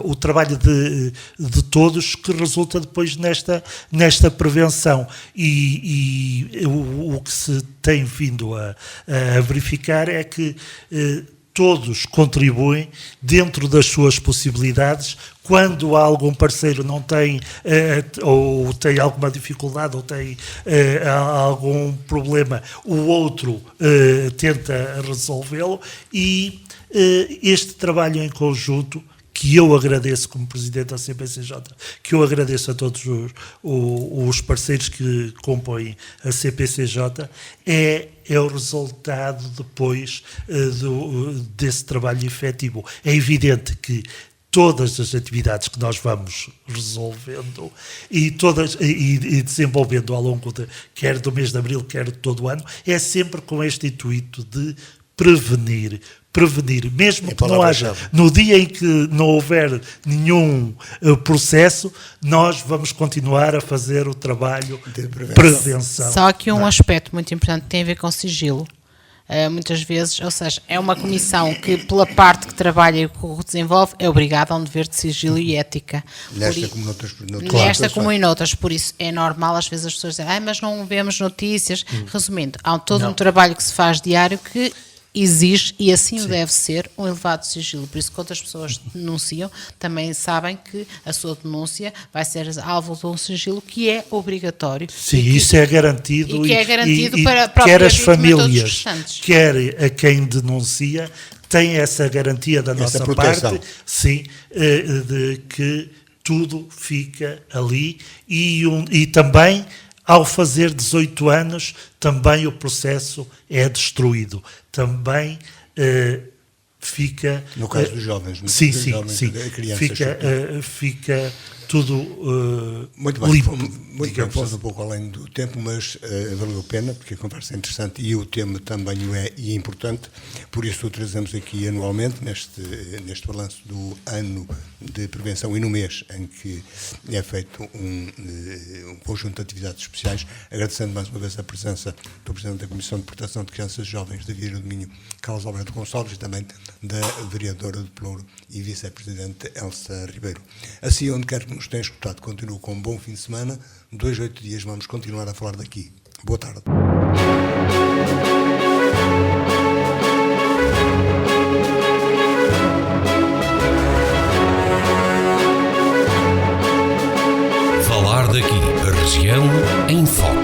Speaker 2: o trabalho de todos que resulta depois nesta prevenção e o que se tem vindo a verificar é que todos contribuem dentro das suas possibilidades. Quando algum parceiro não tem, ou tem alguma dificuldade, ou tem algum problema, o outro tenta resolvê-lo, e este trabalho em conjunto, que eu agradeço como Presidente da CPCJ, que eu agradeço a todos os parceiros que compõem a CPCJ, é o resultado depois desse trabalho efetivo. É evidente que todas as atividades que nós vamos resolvendo e desenvolvendo ao longo quer do mês de abril, quer de todo o ano, é sempre com este intuito de prevenir prevenir, mesmo
Speaker 1: Em
Speaker 2: que não haja,
Speaker 1: palavras-chave.
Speaker 2: no dia em que não houver nenhum processo, nós vamos continuar a fazer o trabalho
Speaker 1: De
Speaker 2: de
Speaker 1: prevenção.
Speaker 2: prevenção.
Speaker 3: Só que um aspecto muito importante tem a ver com sigilo. Muitas vezes, ou seja, é uma comissão que, pela parte que trabalha e que o desenvolve, é obrigada a um dever de sigilo e ética.
Speaker 1: Nesta
Speaker 3: Por
Speaker 1: como noutras
Speaker 3: Nesta
Speaker 1: situações.
Speaker 3: como em outras, por isso é normal às vezes as pessoas dizem, mas não vemos notícias. Resumindo, há todo um trabalho que se faz diário que exige, e assim o deve ser, um elevado sigilo. Por isso, quando as pessoas denunciam, também sabem que a sua denúncia vai ser alvo de um sigilo que é obrigatório.
Speaker 2: Sim, isso é garantido.
Speaker 3: e que é garantido para a
Speaker 2: quer
Speaker 3: própria
Speaker 2: as
Speaker 3: vítima e todos os
Speaker 2: famílias,
Speaker 3: restantes.
Speaker 2: quer a quem denuncia, tem essa garantia da nossa
Speaker 1: proteção.
Speaker 2: parte, sim, de que tudo fica ali e também, ao fazer 18 anos, também o processo é destruído. Também fica...
Speaker 1: No caso dos jovens, no
Speaker 2: sim,
Speaker 1: caso dos
Speaker 2: sim,
Speaker 1: jovens,
Speaker 2: sim.
Speaker 1: de crianças,
Speaker 2: Fica tudo
Speaker 1: Muito bem,
Speaker 2: limpo.
Speaker 1: muito bem,
Speaker 2: digamos
Speaker 1: fomos
Speaker 2: assim.
Speaker 1: um pouco além do tempo, mas valeu a pena, porque a conversa é interessante e o tema também o é e importante, por isso o trazemos aqui anualmente, neste balanço do ano de prevenção e no mês em que é feito um conjunto de atividades especiais, agradecendo mais uma vez a presença do Presidente da Comissão de Proteção de Crianças e Jovens de Vieira do Minho, Carlos Alberto Gonçalves, e também da Vereadora de Pelouro e Vice-Presidente Elsa Ribeiro. Assim, onde quer que nos tenha escutado, continuo com um bom fim de semana. 2 a 8 dias vamos continuar a falar daqui. Boa tarde.
Speaker 4: Falar daqui, a região em foco.